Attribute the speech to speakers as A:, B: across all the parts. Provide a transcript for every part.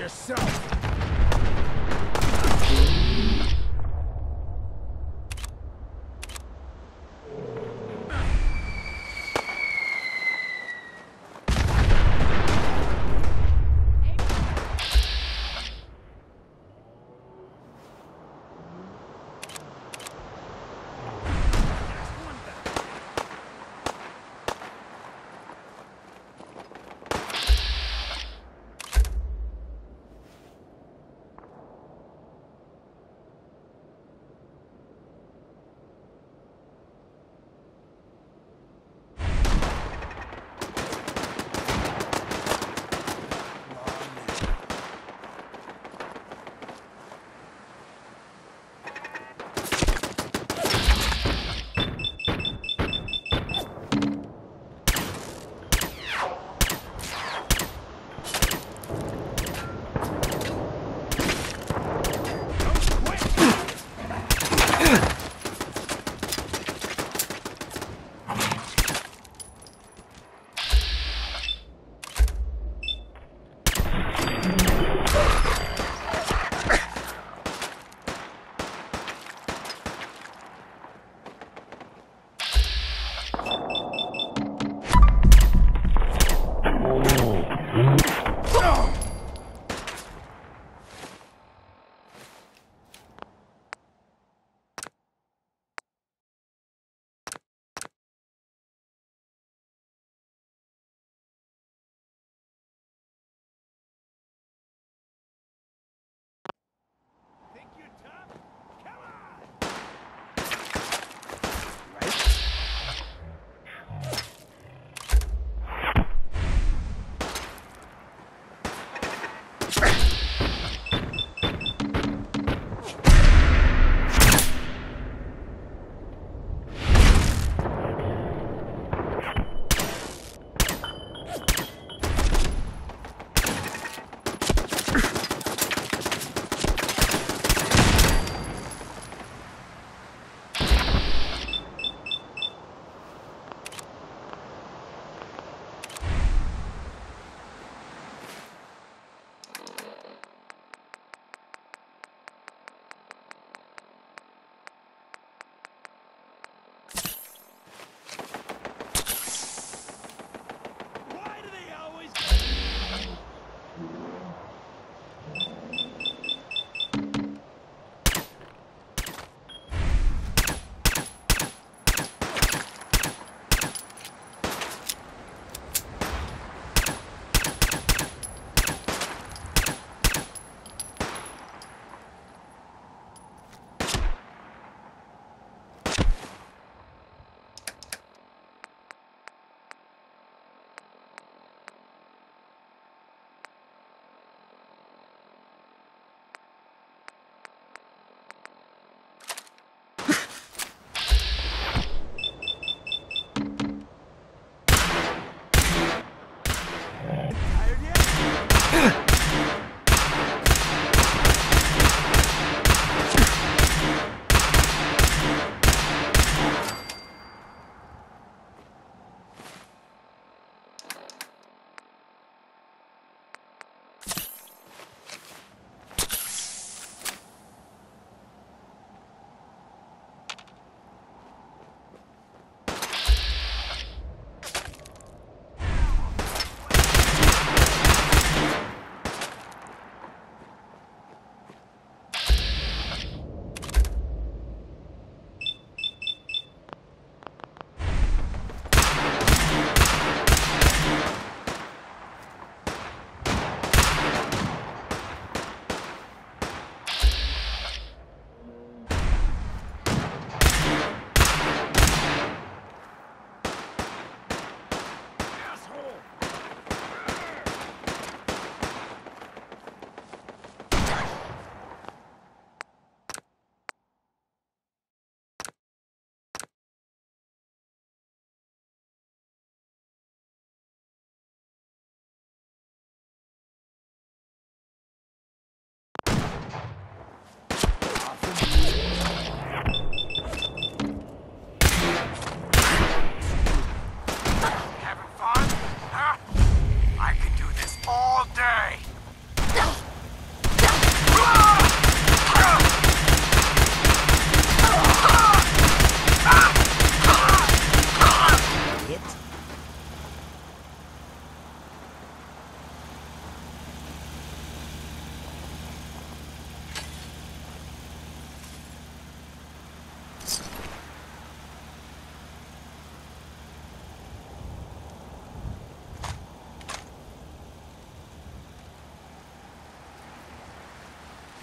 A: yourself!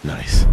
A: Nice.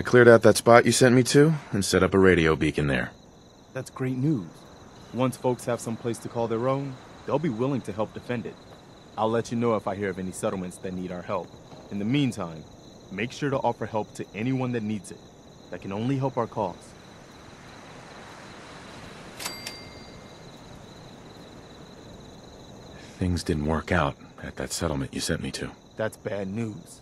A: cleared out that spot you sent me to and set up a radio beacon there.
B: That's great news. Once folks have some place to call their own, they'll be willing to help defend it. I'll let you know if I hear of any settlements that need our help. In the meantime, make sure to offer help to anyone that needs it. That can only help our cause.
A: Things didn't work out at that settlement you sent me to.
B: That's bad news.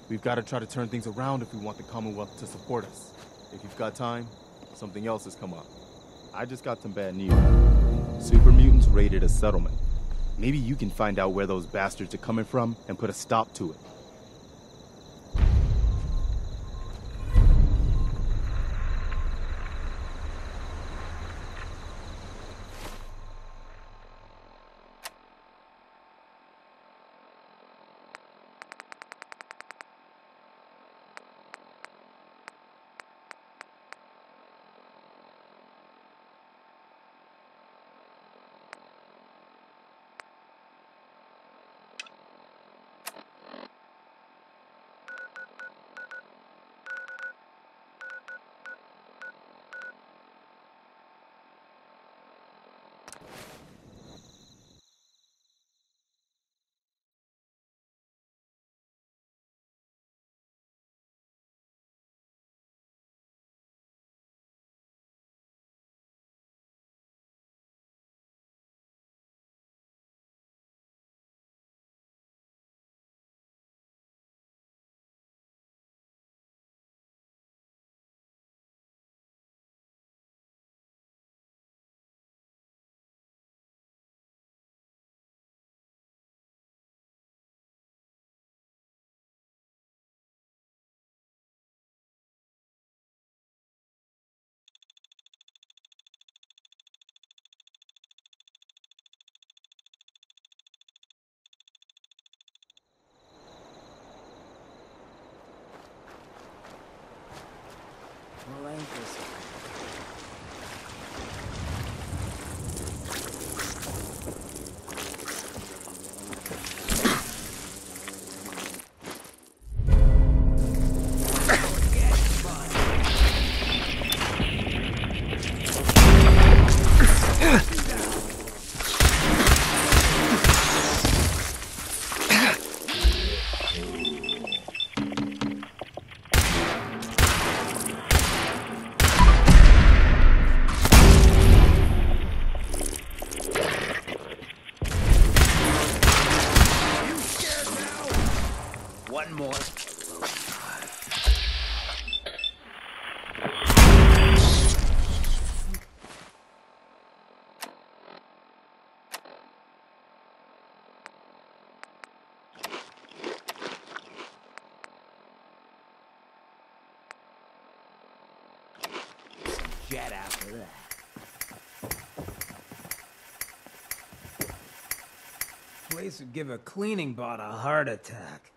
B: We've got to try to turn things around if we want the Commonwealth to support us. If you've got time, something else has come up. I just got some bad news. Super mutants raided a settlement. Maybe you can find out where those bastards are coming from and put a stop to it.
C: Well, ain't this one more? Jet after that. Place would give a cleaning bot a heart attack.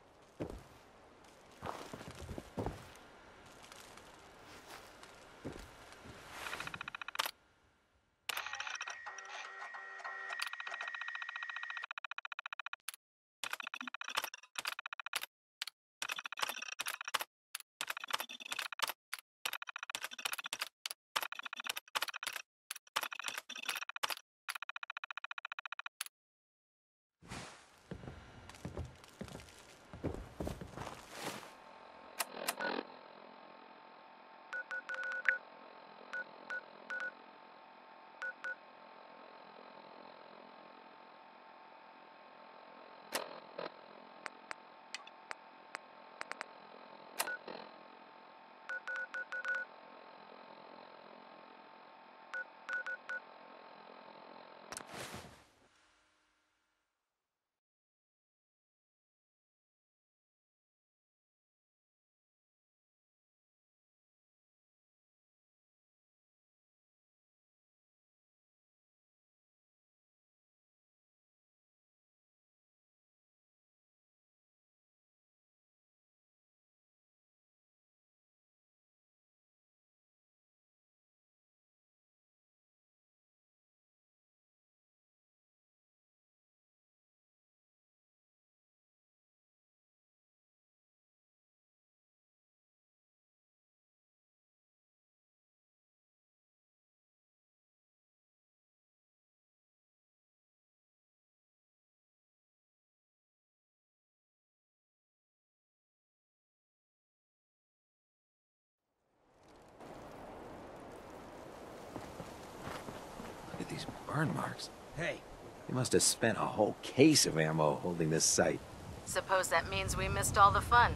D: These burn marks.
C: Hey,
D: They must have spent a whole case of ammo holding this site.
E: Suppose that means we missed all the fun.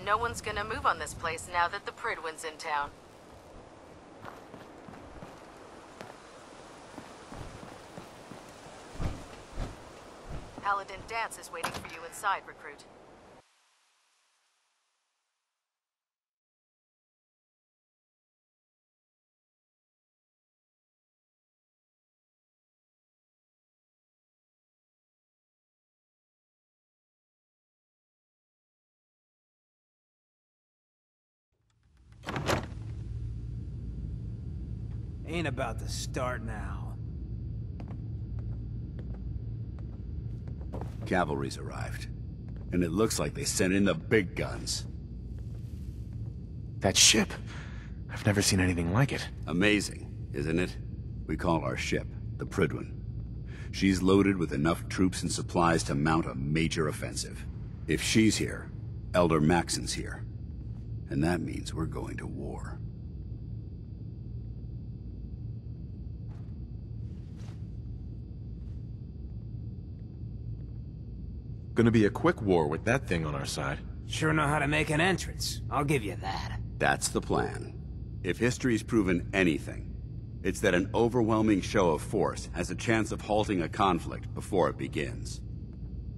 E: No one's gonna move on this place now that the Prydwen's in town. Paladin Dance is waiting for you inside, recruit.
C: ain't about to start now.
F: Cavalry's arrived. And it looks like they sent in the big guns.
A: That ship. I've never seen anything like it.
F: Amazing, isn't it? We call our ship the Prydwen. She's loaded with enough troops and supplies to mount a major offensive. If she's here, Elder Maxson's here. And that means we're going to war.
A: Gonna be a quick war with that thing on our side.
C: Sure know how to make an entrance. I'll give you that.
F: That's the plan. If history's proven anything, it's that an overwhelming show of force has a chance of halting a conflict before it begins.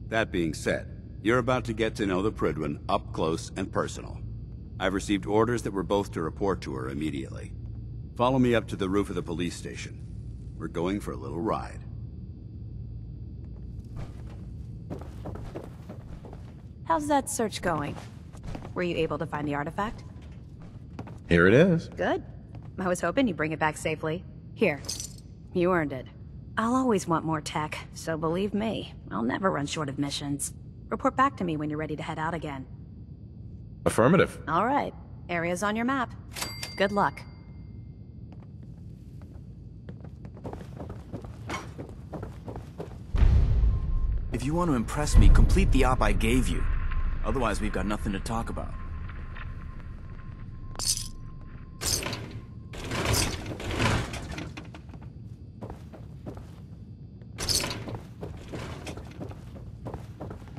F: That being said, you're about to get to know the Prydwen up close and personal. I've received orders that we're both to report to her immediately. Follow me up to the roof of the police station. We're going for a little ride.
G: How's that search going? Were you able to find the artifact?
A: Here it is.
G: Good. I was hoping you'd bring it back safely. Here. You earned it. I'll always want more tech, so believe me, I'll never run short of missions. Report back to me when you're ready to head out again.
A: Affirmative.
G: All right. Area's on your map. Good luck.
H: If you want to impress me, complete the op I gave you. Otherwise, we've got nothing to talk about.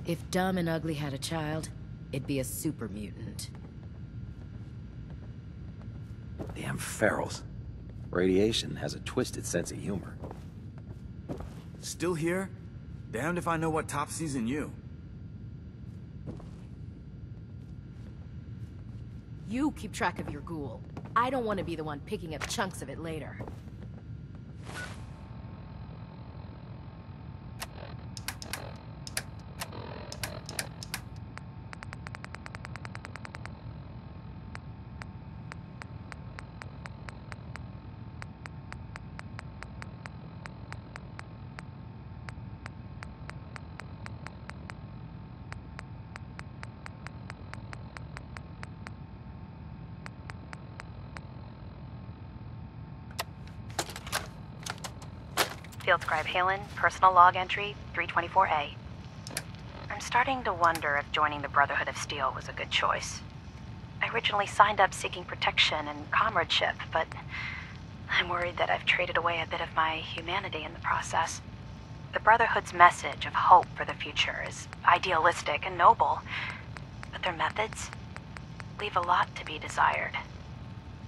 E: If Dumb and Ugly had a child, it'd be a super mutant.
D: Damn ferals. Radiation has a twisted sense of humor.
H: Still here? Damned if I know what Topsy's in you.
E: You keep track of your ghoul. I don't want to be the one picking up chunks of it later.
G: Field Scribe Halen, personal log entry 324A. I'm starting to wonder if joining the Brotherhood of Steel was a good choice. I originally signed up seeking protection and comradeship, but I'm worried that I've traded away a bit of my humanity in the process. The Brotherhood's message of hope for the future is idealistic and noble, but their methods leave a lot to be desired.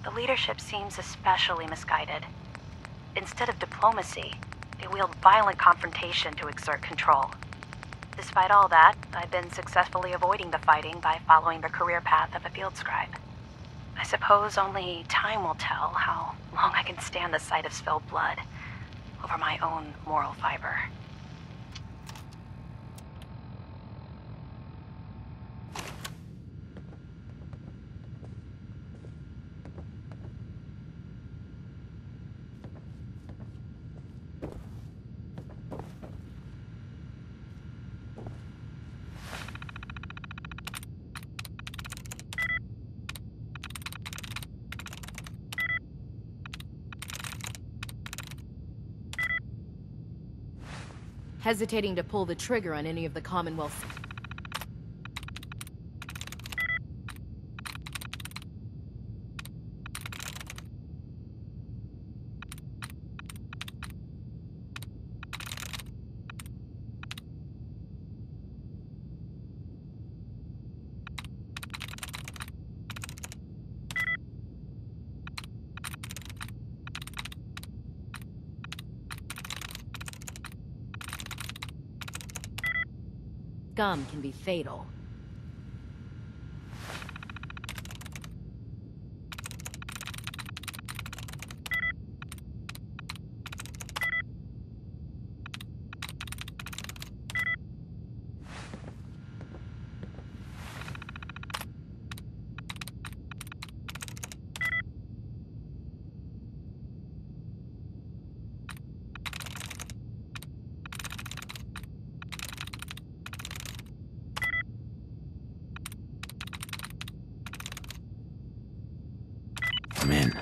G: The leadership seems especially misguided. Instead of diplomacy, they wield violent confrontation to exert control. Despite all that, I've been successfully avoiding the fighting by following the career path of a field scribe. I suppose only time will tell how long I can stand the sight of spilled blood over my own moral fiber.
E: Hesitating to pull the trigger on any of the Commonwealth's... scum can be fatal.
D: I'm in.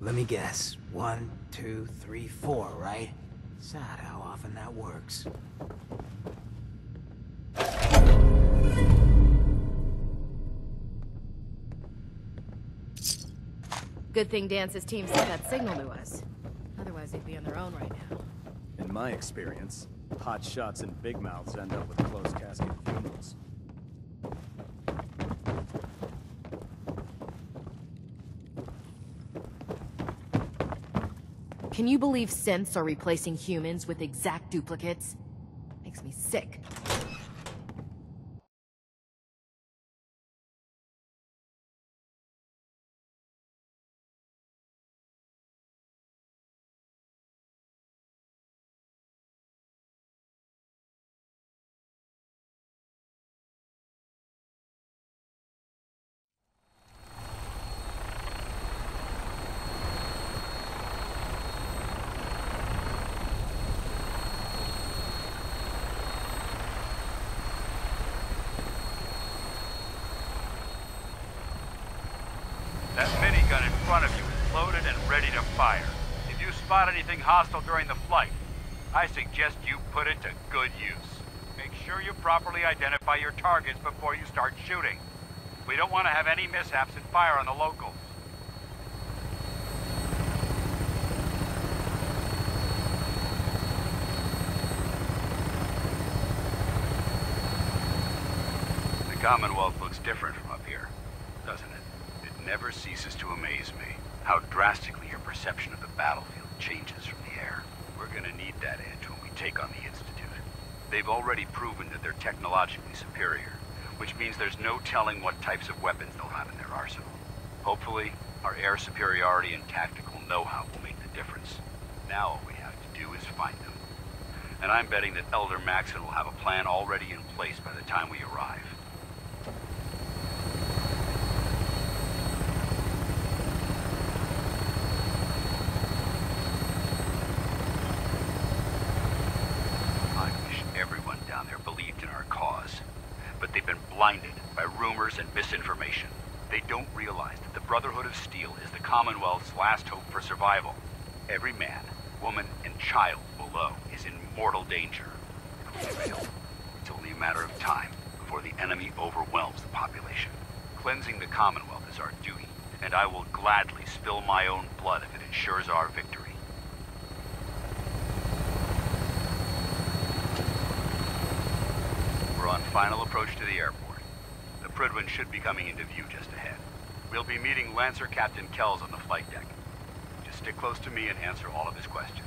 C: Let me guess. 1, 2, 3, 4, right? Sad how often that works.
E: Good thing Dance's team sent that signal to us. Otherwise, they'd be on their own right now.
B: In my experience, hot shots and big mouths end up with closed casket funerals.
E: Can you believe synths are replacing humans with exact duplicates? Makes me sick.
I: That minigun in front of you is loaded and ready to fire. If you spot anything hostile during the flight, I suggest you put it to good use. Make sure you properly identify your targets before you start shooting. We don't want to have any mishaps and fire on the locals. The Commonwealth looks different from up here, doesn't it? It never ceases to amaze me how drastically your perception of the battlefield changes from the air. We're gonna need that edge when we take on the Institute. They've already proven that they're technologically superior, which means there's no telling what types of weapons they'll have in their arsenal. Hopefully, our air superiority and tactical know-how will make the difference. Now all we have to do is find them. And I'm betting that Elder Maxson will have a plan already in place by the time we arrive. But they've been blinded by rumors and misinformation. They don't realize that the Brotherhood of Steel is the Commonwealth's last hope for survival. Every man, woman, and child below is in mortal danger. If we fail, it's only a matter of time before the enemy overwhelms the population. Cleansing the Commonwealth is our duty, and I will gladly spill my own blood if it ensures our victory. On final approach to the airport. The Prydwen should be coming into view just ahead. We'll be meeting Lancer Captain Kells on the flight deck. Just stick close to me and answer all of his questions.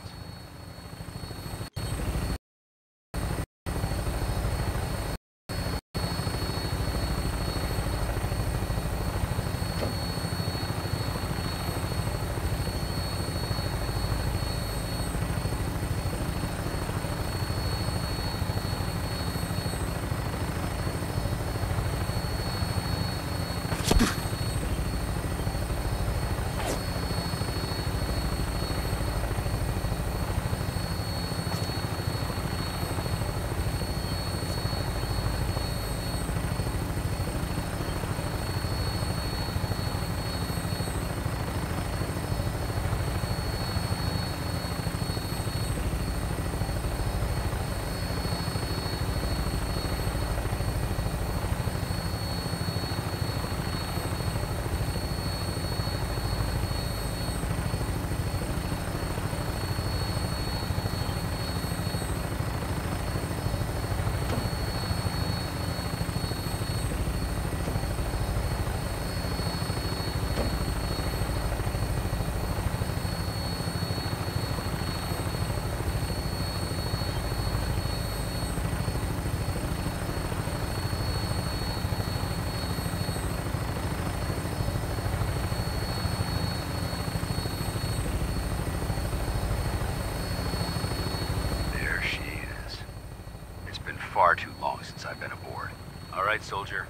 I: since I've been aboard. All right, soldier.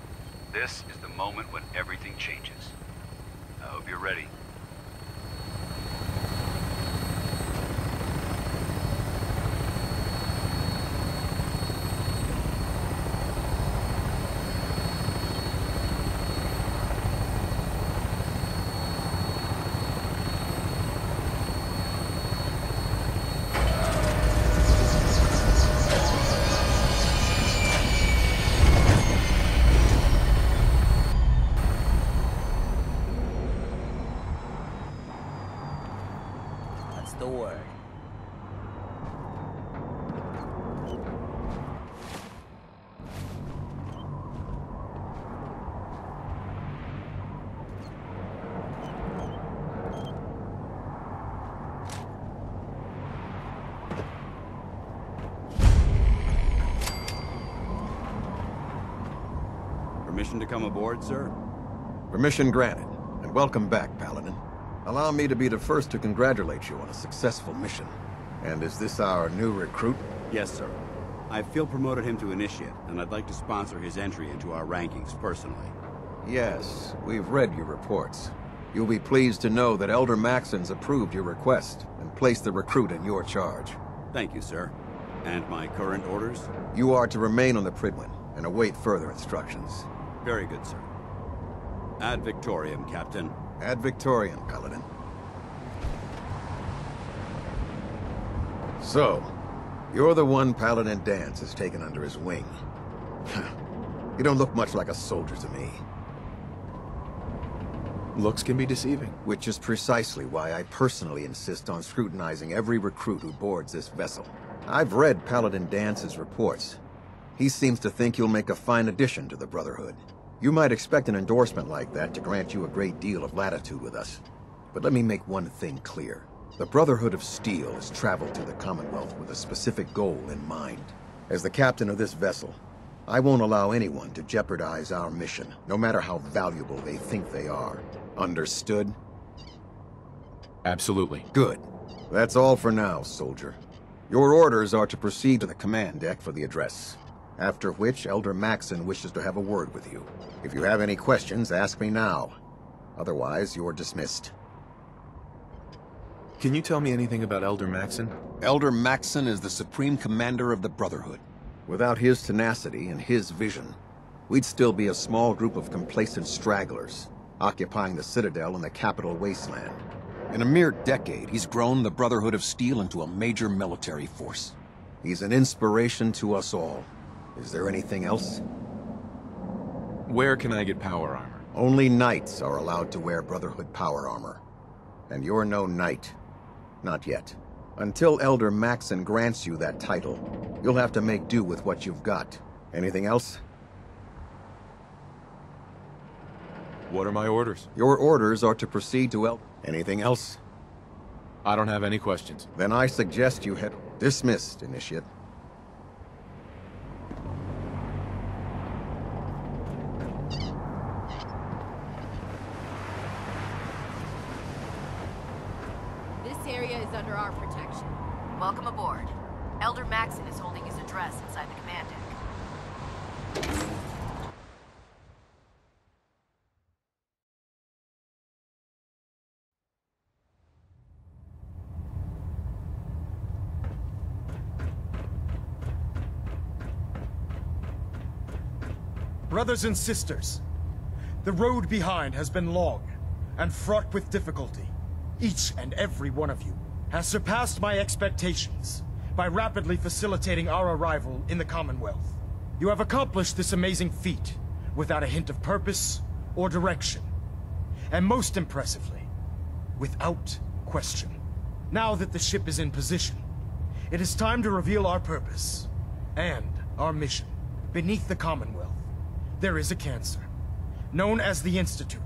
I: This is the moment when everything changes. I hope you're ready.
C: The word.
F: Permission to come aboard, sir?
J: Permission granted, and welcome back, Paladin. Allow me to be the first to congratulate you on a successful mission. And is this our new recruit?
F: Yes, sir. I feel promoted him to initiate, and I'd like to sponsor his entry into our rankings personally.
J: Yes, we've read your reports. You'll be pleased to know that Elder Maxon's approved your request and placed the recruit in your charge.
F: Thank you, sir. And my current orders?
J: You are to remain on the Prydwen and await further instructions.
F: Very good, sir. Ad Victoriam, Captain.
J: Ad Victoriam, Paladin. So, you're the one Paladin Danse has taken under his wing. You don't look much like a soldier to me.
A: Looks can be deceiving.
J: Which is precisely why I personally insist on scrutinizing every recruit who boards this vessel. I've read Paladin Dance's reports. He seems to think you'll make a fine addition to the Brotherhood. You might expect an endorsement like that to grant you a great deal of latitude with us. But let me make one thing clear. The Brotherhood of Steel has traveled to the Commonwealth with a specific goal in mind. As the captain of this vessel, I won't allow anyone to jeopardize our mission, no matter how valuable they think they are. Understood?
A: Absolutely.
J: Good. That's all for now, soldier. Your orders are to proceed to the command deck for the address. After which, Elder Maxon wishes to have a word with you. If you have any questions, ask me now. Otherwise, you're dismissed.
A: Can you tell me anything about Elder Maxon?
J: Elder Maxon is the Supreme Commander of the Brotherhood. Without his tenacity and his vision, we'd still be a small group of complacent stragglers, occupying the Citadel and the capital wasteland. In a mere decade, he's grown the Brotherhood of Steel into a major military force. He's an inspiration to us all. Is there anything else?
A: Where can I get power armor?
J: Only knights are allowed to wear Brotherhood power armor. And you're no knight. Not yet. Until Elder Maxon grants you that title, you'll have to make do with what you've got. Anything else?
A: What are my orders?
J: Your orders are to proceed to Anything else?
A: I don't have any questions.
J: Then I suggest you head... Dismissed, Initiate.
E: This area is under our protection. Welcome aboard. Elder Maxon is holding his address inside the command deck.
K: Brothers and sisters, the road behind has been long and fraught with difficulty. Each and every one of you has surpassed my expectations by rapidly facilitating our arrival in the Commonwealth. You have accomplished this amazing feat without a hint of purpose or direction. And most impressively, without question. Now that the ship is in position, it is time to reveal our purpose and our mission. Beneath the Commonwealth, there is a cancer, known as the Institute.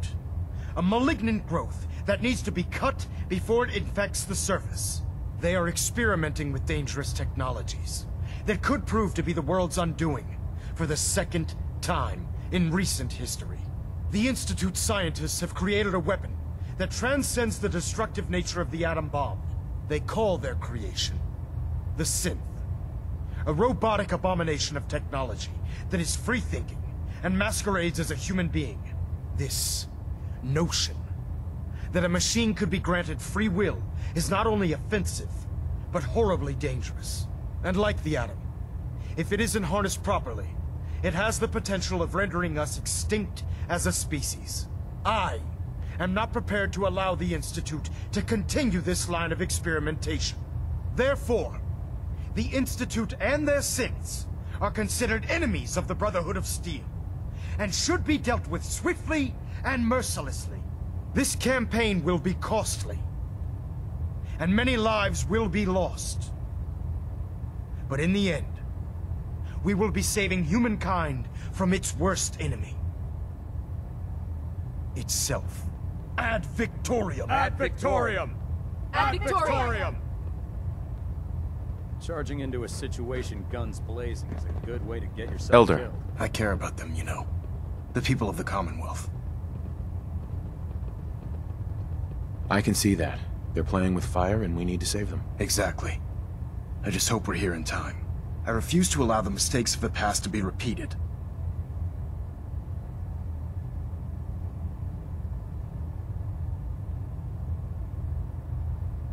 K: A malignant growth that needs to be cut before it infects the surface. They are experimenting with dangerous technologies that could prove to be the world's undoing for the second time in recent history. The Institute scientists have created a weapon that transcends the destructive nature of the atom bomb. They call their creation the Synth. A robotic abomination of technology that is free-thinking and masquerades as a human being. This notion that a machine could be granted free will is not only offensive, but horribly dangerous. And like the atom, if it isn't harnessed properly, it has the potential of rendering us extinct as a species. I am not prepared to allow the Institute to continue this line of experimentation. Therefore, the Institute and their synths are considered enemies of the Brotherhood of Steel, and should be dealt with swiftly and mercilessly. This campaign will be costly, and many lives will be lost. But in the end, we will be saving humankind from its worst enemy. Itself. Ad Victoriam!
L: Ad Victoriam!
E: Ad Victoriam!
L: Charging into a situation guns blazing is a good way to get yourself
A: Elder.
L: killed.
K: I care about them, you know. The people of the Commonwealth.
A: I can see that. They're playing with fire and we need to save them.
K: Exactly. I just hope we're here in time. I refuse to allow the mistakes of the past to be repeated.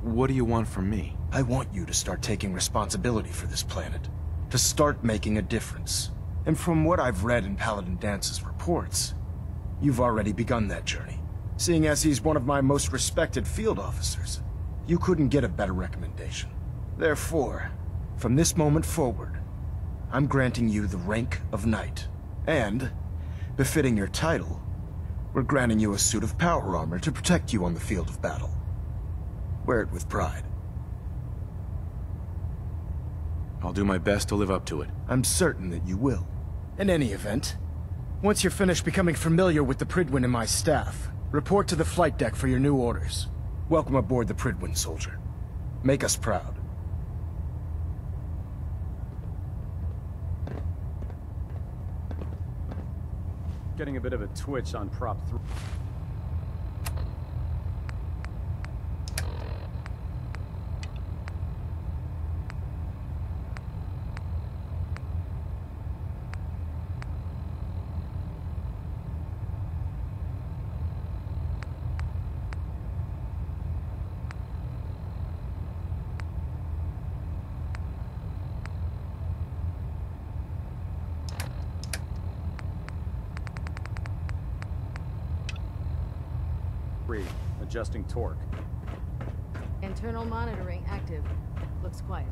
A: What do you want from me?
K: I want you to start taking responsibility for this planet. To start making a difference. And from what I've read in Paladin Dance's reports, you've already begun that journey. Seeing as he's one of my most respected field officers, you couldn't get a better recommendation. Therefore, from this moment forward, I'm granting you the rank of Knight. And, befitting your title, we're granting you a suit of power armor to protect you on the field of battle. Wear it with pride.
A: I'll do my best to live up to it.
K: I'm certain that you will. In any event, once you're finished becoming familiar with the Prydwen and my staff, report to the flight deck for your new orders. Welcome aboard the Prydwen, soldier. Make us proud.
L: Getting a bit of a twitch on Prop 3. Adjusting torque.
E: Internal monitoring active. Looks quiet.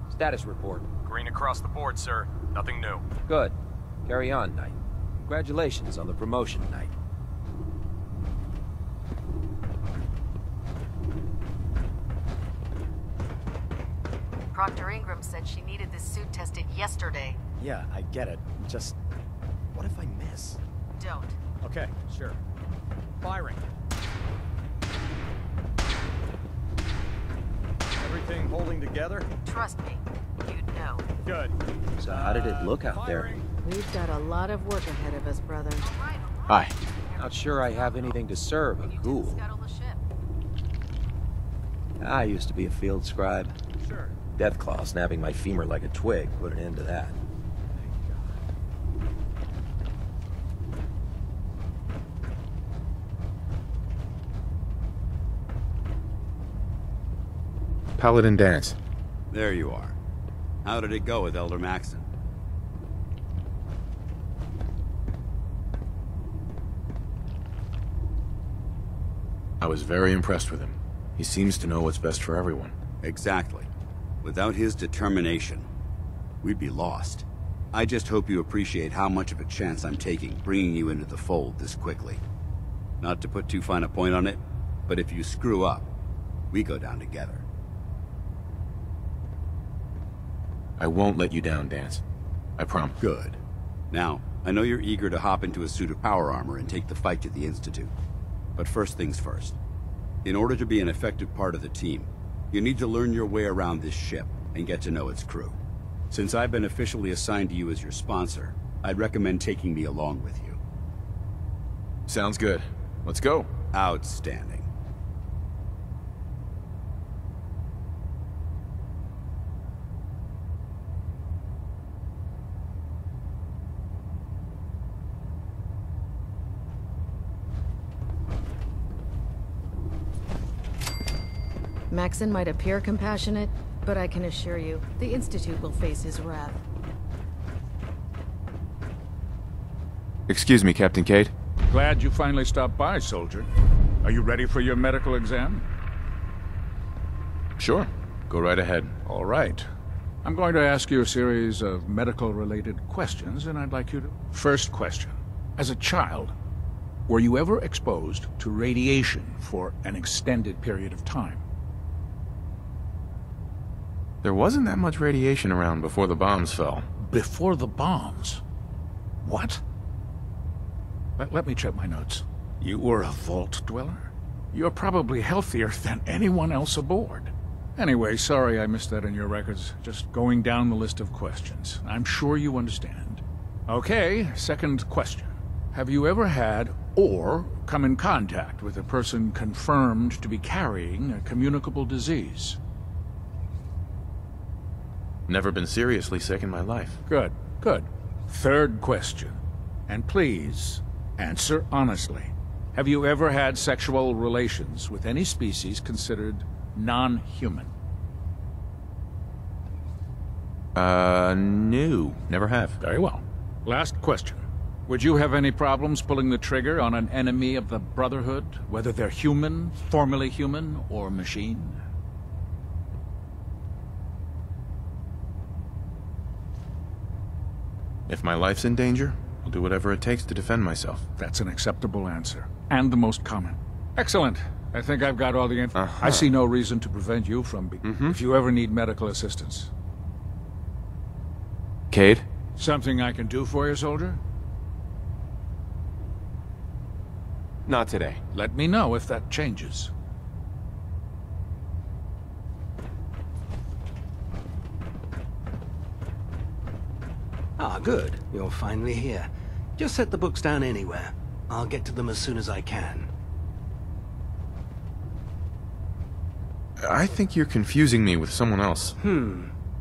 D: Status report.
M: Green across the board, sir. Nothing new.
D: Good. Carry on, Knight. Congratulations on the promotion, Knight.
E: Proctor Ingram said she needed this suit tested yesterday.
L: Yeah, I get it. Just... what if I miss?
E: Don't.
L: Okay, sure. Firing. Everything holding together?
E: Trust me, you'd know.
L: Good.
D: So how did it look out there?
E: We've got a lot of work ahead of us, brother.
A: Hi.
D: Not sure I have anything to serve a ghoul. I used to be a field scribe.
L: Sure.
D: Deathclaw snapping my femur like a twig put an end to that.
A: Paladin Dance.
F: There you are. How did it go with Elder Maxson?
A: I was very impressed with him. He seems to know what's best for everyone.
F: Exactly. Without his determination, we'd be lost. I just hope you appreciate how much of a chance I'm taking bringing you into the fold this quickly. Not to put too fine a point on it, but if you screw up, we go down together.
A: I won't let you down, Dance. I promise.
F: Good. Now, I know you're eager to hop into a suit of power armor and take the fight to the Institute. But first things first. In order to be an effective part of the team, you need to learn your way around this ship and get to know its crew. Since I've been officially assigned to you as your sponsor, I'd recommend taking me along with you.
A: Sounds good. Let's go.
F: Outstanding.
E: Maxon might appear compassionate, but I can assure you, the Institute will face his wrath.
A: Excuse me, Captain Cade.
N: Glad you finally stopped by, soldier. Are you ready for your medical exam?
A: Sure. Go right ahead.
N: All right. I'm going to ask you a series of medical-related questions, and I'd like you to... First question. As a child, were you ever exposed to radiation for an extended period of time?
A: There wasn't that much radiation around before the bombs fell.
N: Before the bombs? What? Let me check my notes. You were a vault dweller? You're probably healthier than anyone else aboard. Anyway, sorry I missed that in your records. Just going down the list of questions. I'm sure you understand. Okay, second question. Have you ever had or come in contact with a person confirmed to be carrying a communicable disease?
A: Never been seriously sick in my life.
N: Good, good. Third question. And please, answer honestly. Have you ever had sexual relations with any species considered non-human?
A: No. Never have.
N: Very well. Last question. Would you have any problems pulling the trigger on an enemy of the Brotherhood, whether they're human, formerly human, or machine?
A: If my life's in danger, I'll do whatever it takes to defend myself.
N: That's an acceptable answer. And the most common. Excellent. I think I've got all the info. I see no reason to prevent you from if you ever need medical assistance.
A: Cade?
N: Something I can do for you, soldier?
A: Not today.
N: Let me know if that changes.
C: Ah, good. You're finally here. Just set the books down anywhere. I'll get to them as soon as I can.
A: I think you're confusing me with someone else.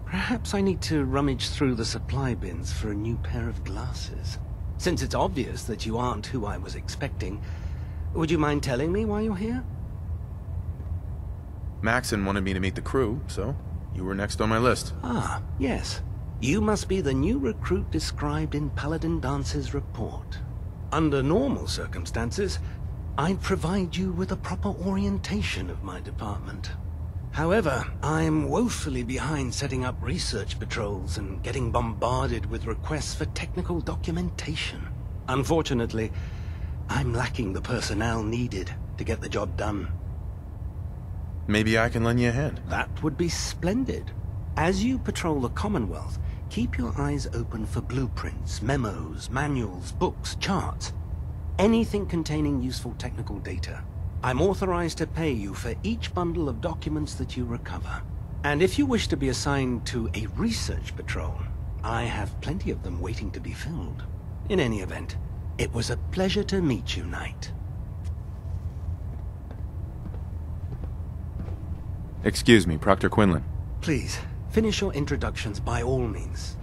C: Perhaps I need to rummage through the supply bins for a new pair of glasses. Since it's obvious that you aren't who I was expecting, would you mind telling me why you're here?
A: Maxon wanted me to meet the crew, so you were next on my list.
C: Ah, yes. You must be the new recruit described in Paladin Dance's report. Under normal circumstances, I'd provide you with a proper orientation of my department. However, I'm woefully behind setting up research patrols and getting bombarded with requests for technical documentation. Unfortunately, I'm lacking the personnel needed to get the job done.
A: Maybe I can lend you a hand.
C: That would be splendid. As you patrol the Commonwealth, keep your eyes open for blueprints, memos, manuals, books, charts. Anything containing useful technical data. I'm authorized to pay you for each bundle of documents that you recover. And if you wish to be assigned to a research patrol, I have plenty of them waiting to be filled. In any event, it was a pleasure to meet you, Knight.
A: Excuse me, Proctor Quinlan.
C: Please, finish your introductions by all means.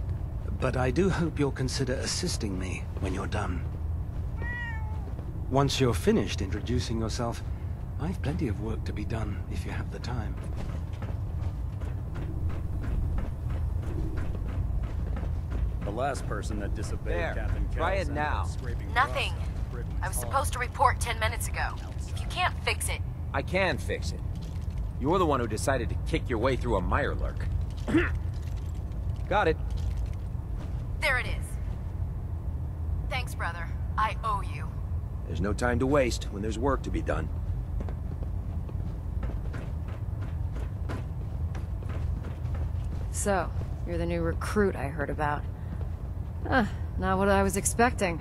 C: But I do hope you'll consider assisting me when you're done. Once you're finished introducing yourself, I've plenty of work to be done if you have the time.
L: The last person that disobeyed Captain
O: Try it
L: Kells
O: now.
E: Nothing. I was supposed to report 10 minutes ago. If you can't fix it...
O: I can fix it. You're the one who decided to kick your way through a Mirelurk. Got it.
E: There it is. Thanks, brother. I owe you.
O: There's no time to waste when there's work to be done.
E: So, you're the new recruit I heard about. Not what I was expecting.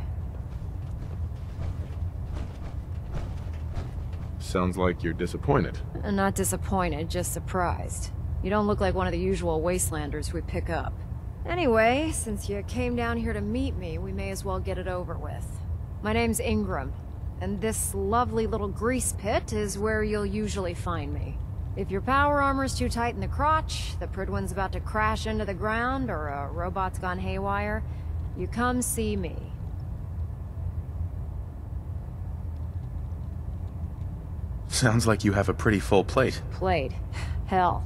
A: Sounds like you're disappointed.
E: Not disappointed, just surprised. You don't look like one of the usual wastelanders we pick up. Anyway, since you came down here to meet me, we may as well get it over with. My name's Ingram, and this lovely little grease pit is where you'll usually find me. If your power armor's too tight in the crotch, the Prydwen's about to crash into the ground, or a robot's gone haywire, you come see me.
A: Sounds like you have a pretty full plate.
E: Plate? Hell,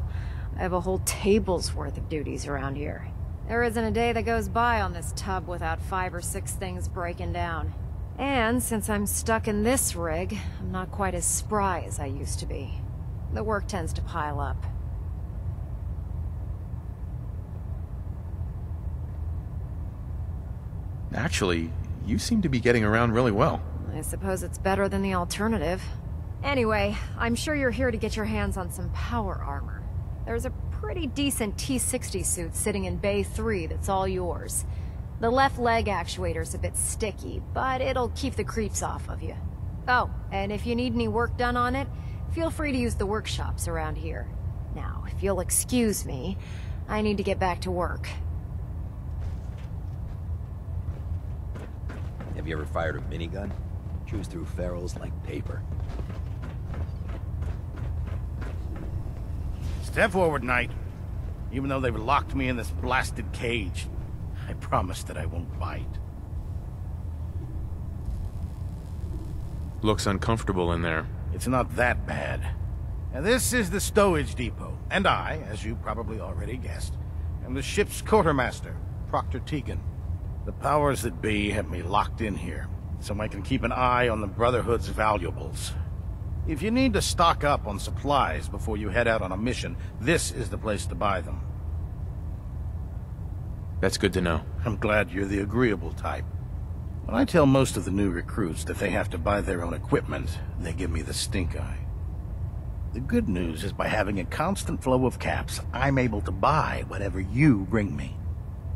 E: I have a whole table's worth of duties around here. There isn't a day that goes by on this tub without 5 or 6 things breaking down. And since I'm stuck in this rig, I'm not quite as spry as I used to be. The work tends to pile up.
A: Actually, you seem to be getting around really well.
E: I suppose it's better than the alternative. Anyway, I'm sure you're here to get your hands on some power armor. There's a pretty decent T-60 suit sitting in Bay 3 that's all yours. The left leg actuator's a bit sticky, but it'll keep the creeps off of you. Oh, and if you need any work done on it, feel free to use the workshops around here. Now, if you'll excuse me, I need to get back to work.
D: Have you ever fired a minigun? Chews through ferals like paper.
P: Step forward, Knight. Even though they've locked me in this blasted cage, I promise that I won't bite.
A: Looks uncomfortable in there.
P: It's not that bad. Now, this is the stowage depot, and I, as you probably already guessed, am the ship's quartermaster, Proctor Tegan. The powers that be have me locked in here, so I can keep an eye on the Brotherhood's valuables. If you need to stock up on supplies before you head out on a mission, this is the place to buy them.
A: That's good to know.
P: I'm glad you're the agreeable type. When I tell most of the new recruits that they have to buy their own equipment, they give me the stink eye. The good news is by having a constant flow of caps, I'm able to buy whatever you bring me.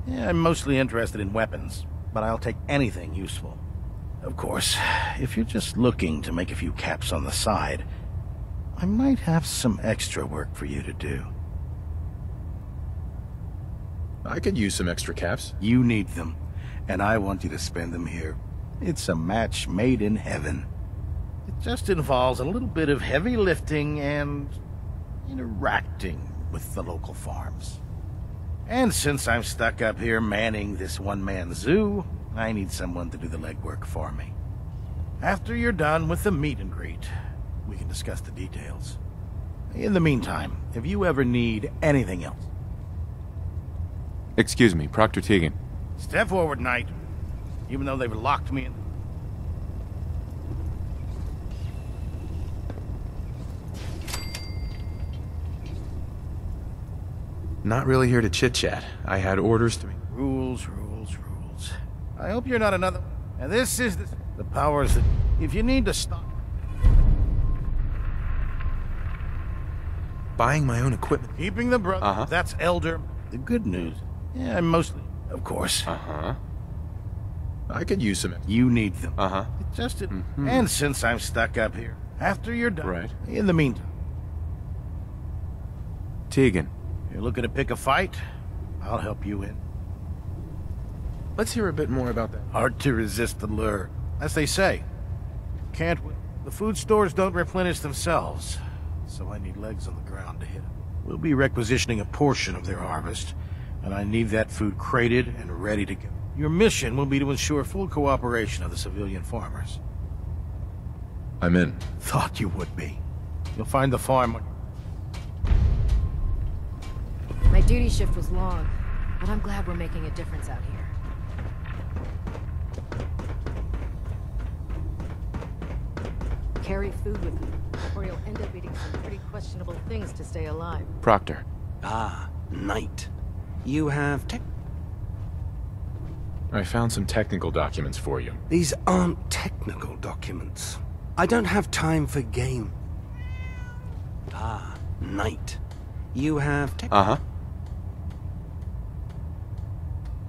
P: Yeah, I'm mostly interested in weapons, but I'll take anything useful. Of course, if you're just looking to make a few caps on the side, I might have some extra work for you to do.
A: I could use some extra caps.
P: You need them, and I want you to spend them here. It's a match made in heaven. It just involves a little bit of heavy lifting and interacting with the local farms. And since I'm stuck up here manning this one-man zoo, I need someone to do the legwork for me. After you're done with the meet and greet, we can discuss the details. In the meantime, if you ever need anything else...
A: Excuse me, Proctor Tegan.
P: Step forward, Knight. Even though they've locked me in...
A: Not really here to chit-chat. I had orders to...
P: Rules. I hope you're not another... And this is the powers that... If you need to stop...
A: Buying my own equipment.
P: Keeping the brother... That's Elder... The good news... Yeah, mostly... Of course.
A: I could use some...
P: You need them. It just... And since I'm stuck up here, after you're done...
A: Right.
P: In the meantime...
A: Tegan.
P: You're looking to pick a fight? I'll help you in.
A: Let's hear a bit more about that.
P: Hard to resist the lure. As they say, can't win. The food stores don't replenish themselves, so I need legs on the ground to hit them. We'll be requisitioning a portion of their harvest, and I need that food crated and ready to go. Your mission will be to ensure full cooperation of the civilian farmers.
A: I'm in.
P: Thought you would be. You'll find the farm...
E: My duty shift was long, but I'm glad we're making a difference out here. Carry food with you, or you'll end up eating some pretty questionable things to stay alive.
A: Proctor.
C: Ah, Knight. You have
A: I found some technical documents for you.
C: These aren't technical documents. I don't have time for game. Ah, Knight. You have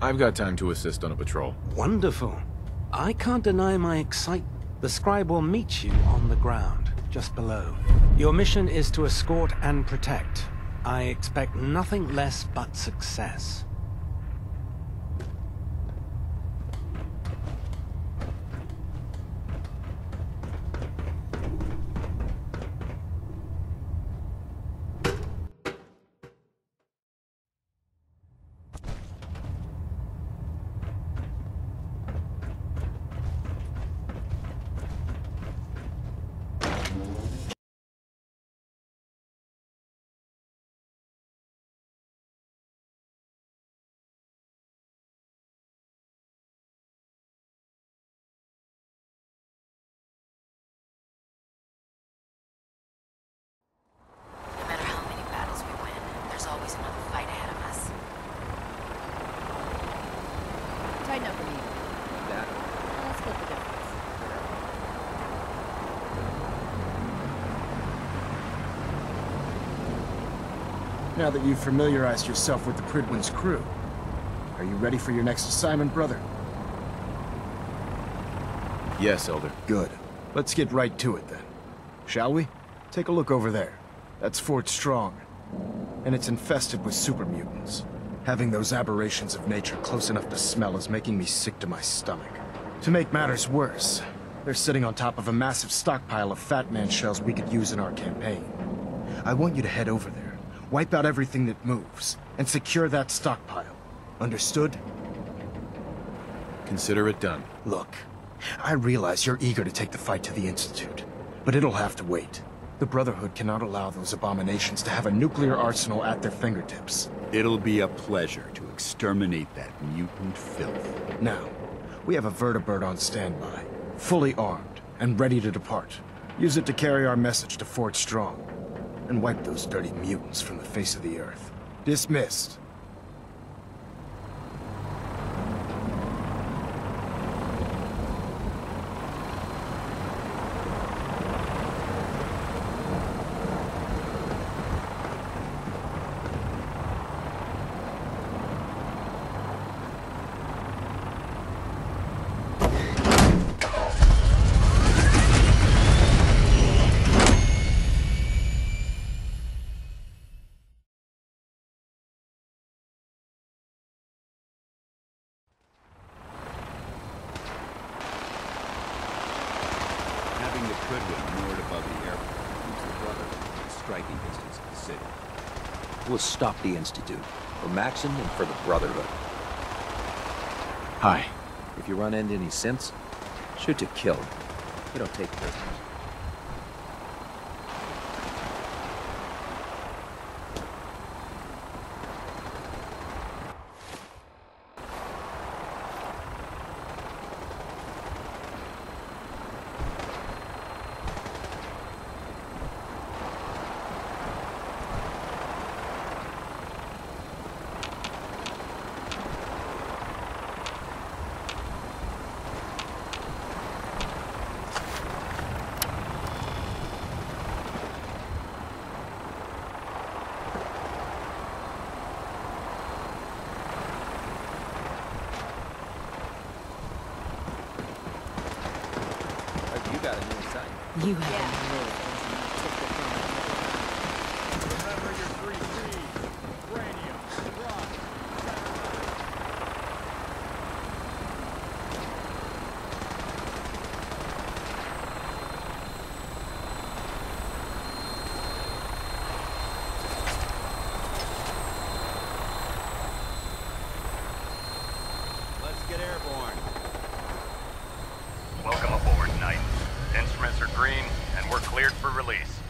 A: I've got time to assist on a patrol.
C: Wonderful. I can't deny my excitement. The scribe will meet you on the ground, just below. Your mission is to escort and protect. I expect nothing less but success.
E: Tighten up for me.
O: That.
E: Let's split the difference.
K: Now that you've familiarized yourself with the Prydwen's crew, are you ready for your next assignment, brother?
A: Yes, Elder.
K: Good. Let's get right to it then. Shall we? Take a look over there. That's Fort Strong. And it's infested with super mutants. Having those aberrations of nature close enough to smell is making me sick to my stomach. To make matters worse, they're sitting on top of a massive stockpile of Fat Man shells we could use in our campaign. I want you to head over there, wipe out everything that moves, and secure that stockpile. Understood?
A: Consider it done.
K: Look, I realize you're eager to take the fight to the Institute, but it'll have to wait. The Brotherhood cannot allow those abominations to have a nuclear arsenal at their fingertips.
F: It'll be a pleasure to exterminate that mutant filth.
K: Now, we have a vertibird on standby, fully armed and ready to depart. Use it to carry our message to Fort Strong, and wipe those dirty mutants from the face of the earth. Dismissed.
F: Having the Prydwen moored above the airport keeps the Brotherhood in striking distance of the city.
D: We'll stop the Institute. For Maxon and for the Brotherhood.
A: Hi.
D: If you run into any synths, shoot to kill. We don't take prisoners.
E: You have
M: Remember your 3 C's. Cranium, rock,
F: Let's get airborne.
M: Welcome aboard, Knight. Instruments are green, and we're cleared for release.